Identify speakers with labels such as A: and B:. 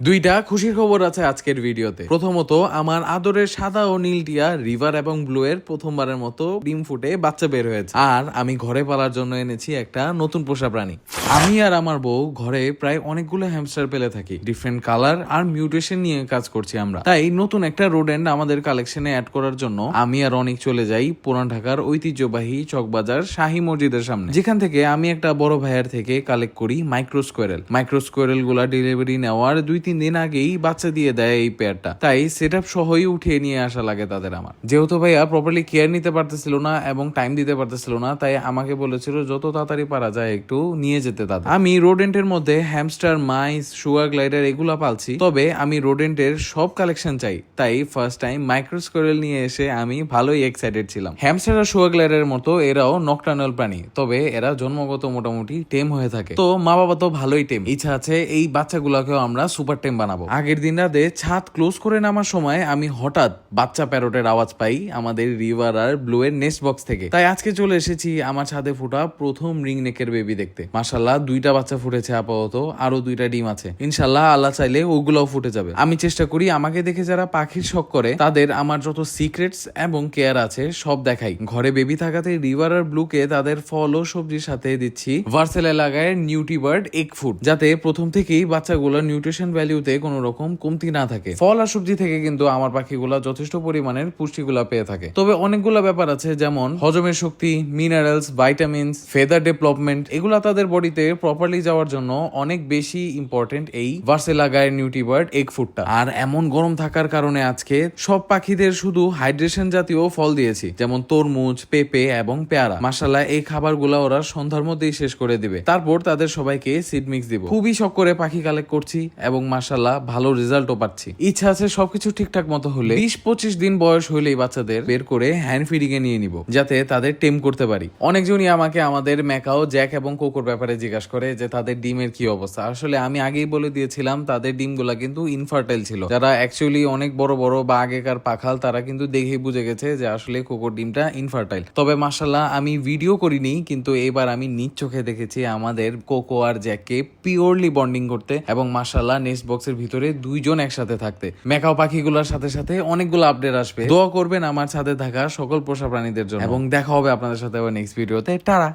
A: দুইটা খুশির খবর আছে আজকের ভিডিওতে। প্রথমত, আমার আদরের সাদা ও নীল টিয়া রিভার এবং ব্লু এর প্রথমবারের মতো ডিম ফুটে বাচ্চা বের হয়েছে। আর আমি ঘরে পালার জন্য এনেছি একটা নতুন পোষা প্রাণী। আমি আর আমার বউ ঘরে প্রায় অনেকগুলো হ্যামস্টার পেলে থাকি। ডিফারেন্ট কালার আর মিউটেশন নিয়ে কাজ করছি আমরা। তাই নতুন একটা রোডেন্ট আমাদের কালেকশনে অ্যাড করার জন্য আমি আর অনেক চলে যাই পুরান ঢাকার ঐতিহ্যবাহী চকবাজার শাহী মসজিদের সামনে, যেখান থেকে আমি একটা বড় ভাইয়ের থেকে কালেক্ট করি মাইক্রো গুলা ডেলিভারি নেওয়ার 2-3 দিন আগেই বাচ্চা দিয়ে দেয় এই পেয়ারটা। তাই সেট আপ সহই উঠিয়ে নিয়ে আসা লাগে তাদের। আমার যেহেতু ভাইয়া প্রপারলি কেয়ার নিতে পারতেছিল না এবং টাইম দিতে পারতেছিল না, তাই আমাকে বলেছিল যত তাড়াতাড়ি পারা যায় একটু নিয়ে যেতে তাদের। আমি রোডেন্টের মধ্যে হ্যামস্টার, মাইস, সুগার গ্লাইডার এগুলা পালছি, তবে আমি রোডেন্টের সব কালেকশন চাই। তাই ফার্স্ট টাইম মাইক্রো স্কোয়ারেল নিয়ে এসে আমি ভালোই এক্সাইটেড ছিলাম। হ্যামস্টার আর সুগার গ্লাইডারের মতো এরাও নকটার্নাল প্রাণী, তবে এরা জন্মগত মোটামুটি টেম হয়ে থাকে। তো মা বাবা তো ভালোই টেম, ইচ্ছা আছে এই বাচ্চাগুলোকেও আমরা সুপার টেম বানাবো। আগের দিন রাতে ছাদ ক্লোজ করে নামার সময় আমি হঠাৎ বাচ্চা প্যারটের আওয়াজ পাই আমাদের রিভার আর ব্লু এর নেস্ট বক্স থেকে। তাই আজকে চলে এসেছি আমার ছাদে ফোটা প্রথম রিং নেকের বেবি দেখতে। মাশাআল্লাহ 2টা বাচ্চা ফুটেছে আপাতত, আরো 2টা ডিম আছে। ইনশাআল্লাহ আল্লাহ চাইলে ওগুলোও ফুটে যাবে। আমি চেষ্টা করি আমাকে দেখে যারা পাখির শখ করে তাদের আমার যত সিক্রেটস এবং কেয়ার আছে সব দেখাই। ঘরে বেবি থাকাতে রিভার আর ব্লুকে তাদের ফল ও সবজির সাথে দিচ্ছি ভার্সেল এলাকায় নিউট্রিবার্ড এগ ফুড, যাতে প্রথম থেকেই বাচ্চাগুলো নিউট্রিশন ভ্যালুতে কোনো রকম কমতি না থাকে। ফল আর সবজি থেকে কিন্তু আমার পাখিগুলা যথেষ্ট পরিমাণের পুষ্টিগুলা পেয়ে থাকে। তবে অনেকগুলো ব্যাপার আছে, যেমন হজমের শক্তি, মিনারেলস, ভাইটামিনস, ফেদার ডেভেলপমেন্ট, এগুলা তাদের বডিতে প্রপারলি যাওয়ার জন্য অনেক বেশি ইম্পর্টেন্ট এই ভার্সেলাগায় নিউট্রিবার্ড এগ ফুডটা। আর এমন গরম থাকার কারণে আজকে সব পাখিদের শুধু হাইড্রেশন জাতীয় ফল দিয়েছি, যেমন তরমুজ, পেঁপে এবং পেয়ারা। মাশাআল্লাহ এই খাবারগুলা ওরা সন্ধ্যার মধ্যেই শেষ করে দিবে। তারপর তাদের সবাইকে সিড মিক্স দিব। খুবই শখ করে পাখি কালেক্ট করছি এবং মাশাআল্লাহ ভালো রেজাল্টও পাচ্ছি। ইচ্ছা আছে সবকিছু ঠিকঠাক মতো হলে 20-25 দিন বয়স হইলেই বাচ্চাদের বের করে হ্যান্ড ফিডিং এ নিয়ে নিব, যাতে তাদের টেম করতে পারি। অনেকজনই আমাকে আমাদের ম্যাকাও, জ্যাক এবং কোকোর ব্যাপারে জিজ্ঞাসা করে যে তাদের ডিমের কি অবস্থা। আসলে আমি আগেই বলে দিয়েছিলাম তাদের ডিমগুলা কিন্তু ইনফার্টাইল ছিল। যারা অ্যাকচুয়ালি অনেক বড় বড় বা আগেকার পাখাল তারা কিন্তু দেখেই বুঝে গেছে যে আসলে কোকোর ডিমটা ইনফার্টাইল। তবে মাশাআল্লাহ আমি ভিডিও করিনি, কিন্তু এবার আমি নিজ চোখে দেখেছি আমাদের কোকো আর জ্যাককে পিওরলি বন্ডিং করতে এবং মাশাআল্লাহ নেস্ট বক্সের ভিতরে 2 জন একসাথে থাকতে। ম্যাকাও পাখিগুলোর সাথে সাথে অনেকগুলো আপডেট আসবে। দোয়া করবেন আমার ছাদে থাকা সকল পোষা প্রাণীদের জন্য এবং দেখা হবে আপনাদের সাথে আবার নেক্সট ভিডিওতে। টাটা।